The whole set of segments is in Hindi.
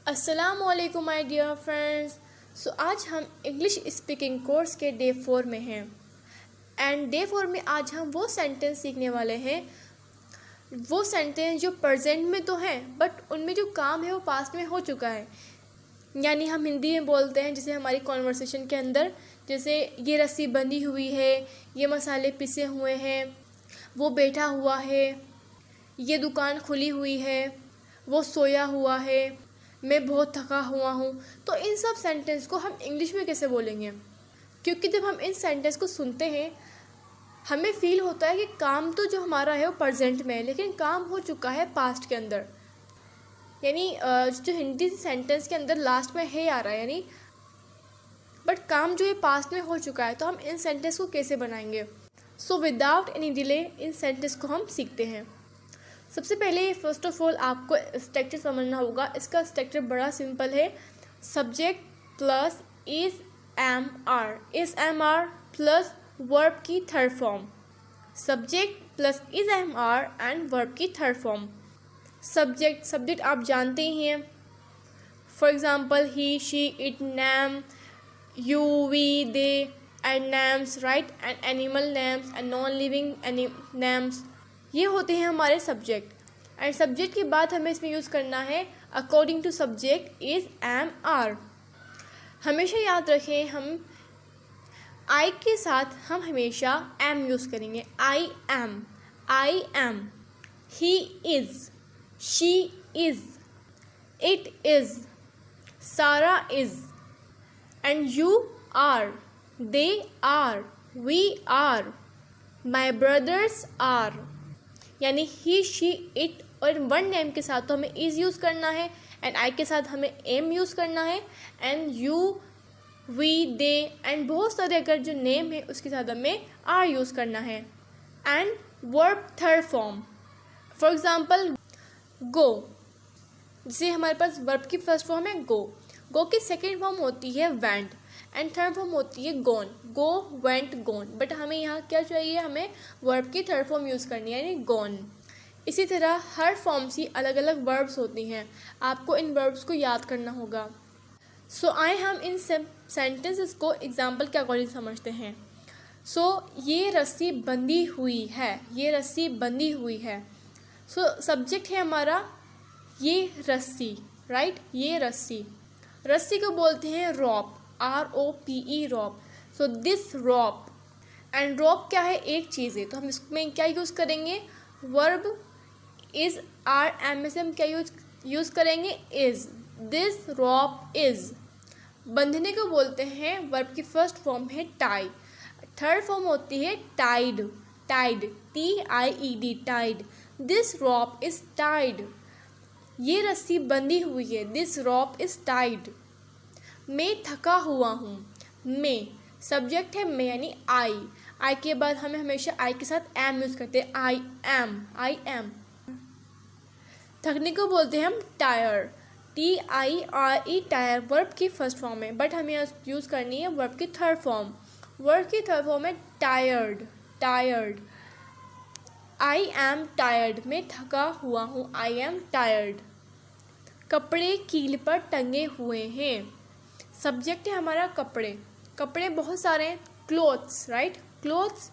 अस्सलामुअलैकुम माय डियर फ्रेंड्स। आज हम इंग्लिश स्पीकिंग कोर्स के डे 4 में हैं एंड डे 4 में आज हम वो सेंटेंस सीखने वाले हैं, वो सेंटेंस जो प्रेजेंट में तो हैं बट उनमें जो काम है वो पास्ट में हो चुका है। यानी हम हिंदी में बोलते हैं जैसे हमारी कॉन्वर्सेशन के अंदर, जैसे ये रस्सी बंधी हुई है, ये मसाले पिसे हुए हैं, वो बैठा हुआ है, ये दुकान खुली हुई है, वो सोया हुआ है, मैं बहुत थका हुआ हूँ। तो इन सब सेंटेंस को हम इंग्लिश में कैसे बोलेंगे? क्योंकि जब हम इन सेंटेंस को सुनते हैं हमें फील होता है कि काम तो जो हमारा है वो प्रेजेंट में है, लेकिन काम हो चुका है पास्ट के अंदर। यानी जो हिंदी सेंटेंस के अंदर लास्ट में है आ रहा है, यानी बट काम जो है पास्ट में हो चुका है। तो हम इन सेंटेंस को कैसे बनाएंगे? सो विदाउट एनी डिले इन सेंटेंस को हम सीखते हैं। सबसे पहले फर्स्ट ऑफ ऑल आपको स्ट्रक्चर समझना होगा। इसका स्ट्रक्चर बड़ा सिंपल है। Subject plus is am are plus verb की third form. Subject plus is am are and verb की थर्ड फॉर्म। सब्जेक्ट आप जानते ही हैं। For example he, she, it, name, you, we, they and names, right, and animal names and non living names, ये होते हैं हमारे सब्जेक्ट। एंड सब्जेक्ट के बाद हमें इसमें यूज़ करना है according to subject is am are. हमेशा याद रखें, हम आई के साथ हम हमेशा एम यूज़ करेंगे। I am, he is, she is, it is, Sara is, and you are, they are, we are, my brothers are. यानी ही, शी, इट और वन नेम के साथ तो हमें इज़ यूज़ करना है, एंड आई के साथ हमें एम यूज़ करना है, and you, we, they and बहुत सारे अगर जो नेम है उसके साथ हमें आर यूज़ करना है। And verb third form, for example go, जैसे हमारे पास वर्ब की फर्स्ट फॉर्म है गो की सेकेंड फॉर्म होती है वेंट एंड थर्ड फॉर्म होती है गोन। गो, वेंट, गोन। बट हमें यहाँ क्या चाहिए? हमें वर्ब की थर्ड फॉर्म यूज़ करनी है, यानी गोन। इसी तरह हर फॉर्म की अलग अलग वर्ब्स होती हैं, आपको इन वर्ब्स को याद करना होगा। आए हम इन सेंटेंसेस को एग्जाम्पल के अकॉर्डिंग समझते हैं। ये रस्सी बंधी हुई है, ये रस्सी बंधी हुई है। सब्जेक्ट है हमारा ये रस्सी, राइट, ये रस्सी को बोलते हैं rope, ROPE, rope. This rope, and rope क्या है? एक चीज़ है, तो हम इसमें क्या यूज़ करेंगे? वर्ब इज़, RMS हम क्या यूज़ करेंगे? इज़। This rope is. बंधने को बोलते हैं, वर्ब की फर्स्ट फॉर्म है टाई, थर्ड फॉर्म होती है tied, TIED, tied. This rope is tied, ये रस्सी बंधी हुई है, दिस रॉप इज़ टाइड। मैं थका हुआ हूँ, मैं सब्जेक्ट है मैं, यानी आई के बाद हमें हमेशा आई के साथ एम यूज़ करते हैं। I am. थकने को बोलते हैं हम टायर, TIRE, टायर वर्ब की फर्स्ट फॉर्म है, बट हमें यूज़ करनी है वर्ब की थर्ड फॉर्म। वर्ब की थर्ड फॉर्म है टायर्ड। आई एम टायर्ड, मैं थका हुआ हूँ, आई एम टायर्ड। कपड़े कील पर टंगे हुए हैं, सब्जेक्ट है हमारा कपड़े बहुत सारे हैं, क्लोथ्स, राइट, क्लोथ्स।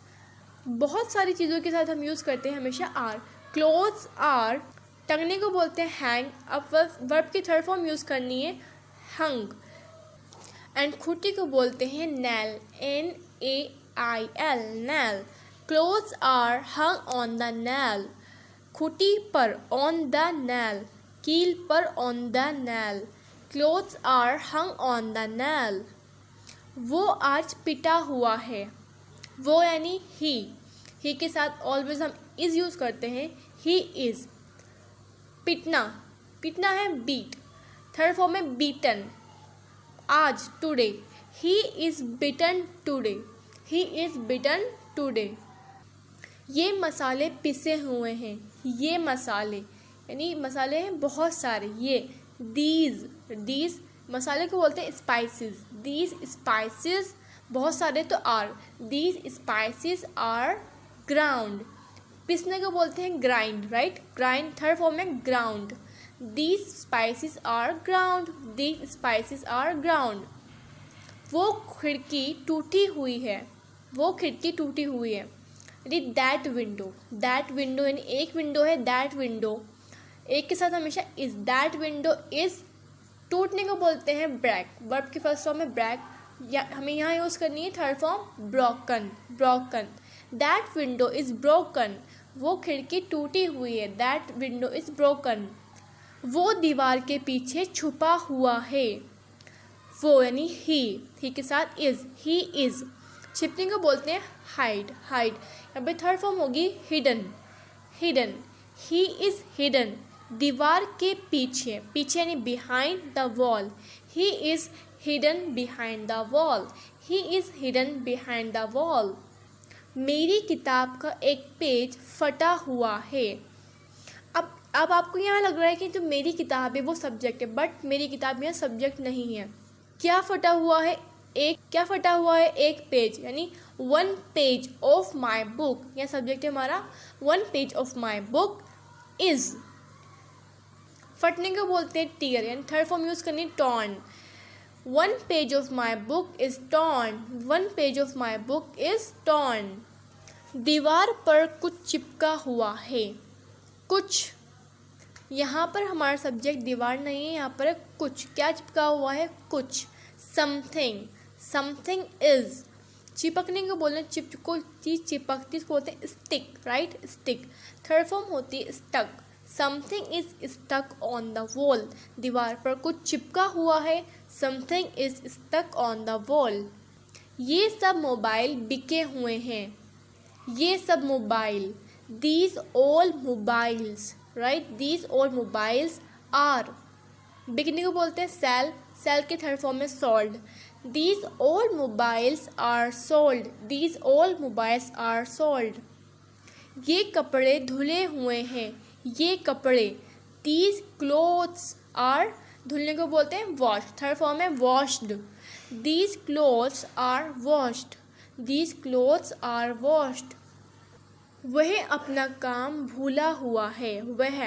बहुत सारी चीज़ों के साथ हम यूज़ करते हैं हमेशा आर। Clothes are. टंगने को बोलते हैं हैंग, अब वर्ब की थर्ड फॉर्म यूज़ करनी है हंग। एंड खूंटी को बोलते हैं nail, NAIL, nail. Clothes are hung on the nail, खूंटी पर ऑन द नैल, कील पर on the nail. Clothes are hung on the nail. वो आज पिटा हुआ है, वो यानी ही के साथ ऑलवेज हम इज़ यूज़ करते हैं, ही इज़। पिटना है बीट, थर्ड फॉर्म में बीटन। आज today, he is beaten today, ये मसाले पिसे हुए हैं, ये मसाले यानी मसाले हैं बहुत सारे। ये दीज मसाले को बोलते हैं स्पाइसेस, दीज स्पाइसेस बहुत सारे तो are, these spices are ground. पिसने को बोलते हैं grind, right, grind third form में ground. These spices are ground. These spices are ground. वो खिड़की टूटी हुई है. वो खिड़की टूटी हुई है. That window. दैट विंडो यानी एक विंडो है. दैट विंडो एक के साथ हमेशा इज. That window is. टूटने को बोलते हैं ब्रेक. वर्ब की फर्स्ट फॉर्म में ब्रेक. या हमें यहाँ यूज़ करनी है third form broken. Broken. That window is broken. वो खिड़की टूटी हुई है. That window is broken. वो दीवार के पीछे छुपा हुआ है. वो यानी ही के साथ इज़. He is. छिपने को बोलते हैं हाइड. हाइड यहाँ पे थर्ड फॉर्म होगी hidden. Hidden. He is hidden. दीवार के पीछे. पीछे यानी behind the wall. He is hidden behind the wall. He is hidden behind the wall. मेरी किताब का एक पेज फटा हुआ है. अब आपको यहाँ लग रहा है कि जो मेरी किताब है वो सब्जेक्ट है, बट मेरी किताब यहाँ सब्जेक्ट नहीं है. क्या फटा हुआ है? क्या फटा हुआ है? एक पेज यानी one page of my book. यह सब्जेक्ट है हमारा. One page of my book is. फटने को बोलते हैं टीयर यानी थर्ड फॉर्म यूज़ करनी torn. One page of my book is torn. One page of my book is torn. दीवार पर कुछ चिपका हुआ है. कुछ. यहाँ पर हमारा सब्जेक्ट दीवार नहीं है, यहाँ पर कुछ. क्या चिपका हुआ है? कुछ. समथिंग. Something is. चिपकने को बोलते हैं कोई चीज़ चिपकती है बोलते हैं stick. Right. Stick. Third form होती है stuck. Something is stuck on the wall. दीवार पर कुछ चिपका हुआ है. Something is stuck on the wall. ये सब मोबाइल बिके हुए हैं. ये सब mobile. These all mobiles. Right. These all mobiles are. बिकने को बोलते हैं सेल. सेल के थर्ड फॉर्म में sold. These all mobiles are sold. These all mobiles are sold. ये कपड़े धुले हुए हैं. ये कपड़े. These clothes are. धुलने को बोलते हैं वॉश. थर्ड फॉर्म है washed. These clothes are washed. These clothes are washed. वह अपना काम भूला हुआ है. वह.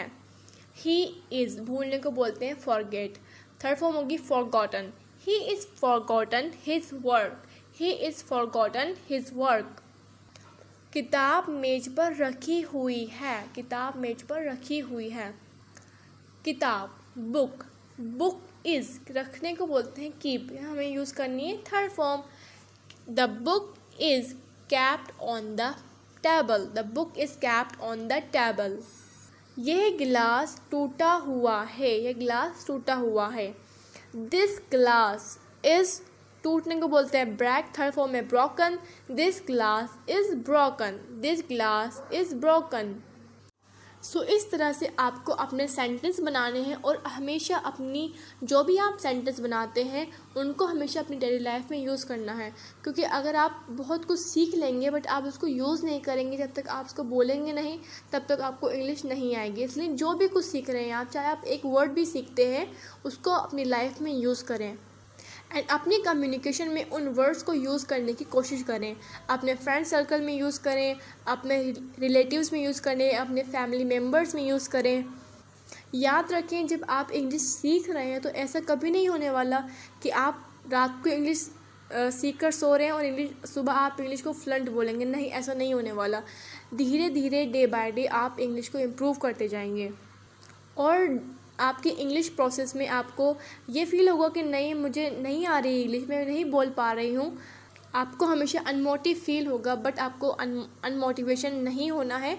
He is. भूलने को बोलते हैं फॉरगेट. थर्ड फॉर्म होगी forgotten. He is forgotten his work. He is forgotten his work. किताब मेज पर रखी हुई है. किताब मेज पर रखी हुई है. किताब. बुक. Book is. रखने को बोलते हैं कीप. हमें यूज़ करनी है third form. The book is kept on the table. The book is kept on the table. यह गिलास टूटा हुआ है. यह गिलास टूटा हुआ है. This glass is. टूटने को बोलते हैं ब्रेक. थर्ड फॉर्म में broken. This glass is broken. This glass is broken. सो इस तरह से आपको अपने सेंटेंस बनाने हैं और हमेशा अपनी जो भी आप सेंटेंस बनाते हैं उनको हमेशा अपनी डेली लाइफ में यूज़ करना है. क्योंकि अगर आप बहुत कुछ सीख लेंगे बट आप उसको यूज़ नहीं करेंगे, जब तक आप उसको बोलेंगे नहीं तब तक आपको इंग्लिश नहीं आएगी. इसलिए जो भी कुछ सीख रहे हैं आप, चाहे आप एक वर्ड भी सीखते हैं, उसको अपनी लाइफ में यूज़ करें. एंड अपनी कम्युनिकेशन में उन वर्ड्स को यूज़ करने की कोशिश करें. अपने फ्रेंड सर्कल में यूज़ करें, अपने रिलेटिव्स में यूज़ करें, अपने फैमिली मेम्बर्स में यूज़ करें. याद रखें, जब आप इंग्लिश सीख रहे हैं तो ऐसा कभी नहीं होने वाला कि आप रात को इंग्लिश सीख कर सो रहे हैं और सुबह आप इंग्लिश को फ्लंट बोलेंगे. नहीं, ऐसा नहीं होने वाला. धीरे धीरे डे बाय डे आप इंग्लिश को इम्प्रूव करते जाएंगे और आपकी इंग्लिश प्रोसेस में आपको ये फील होगा कि नहीं, मुझे नहीं आ रही इंग्लिश, मैं नहीं बोल पा रही हूँ. आपको हमेशा अनमोटिव फील होगा, बट आपको अनमोटिवेशन नहीं होना है.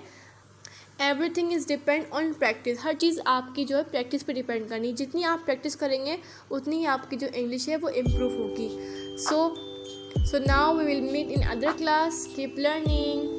Everything is depend on practice. हर चीज़ आपकी जो है प्रैक्टिस पे डिपेंड करनी. जितनी आप प्रैक्टिस करेंगे उतनी ही आपकी जो इंग्लिश है वो इम्प्रूव होगी. So now we will meet in other class. Keep learning.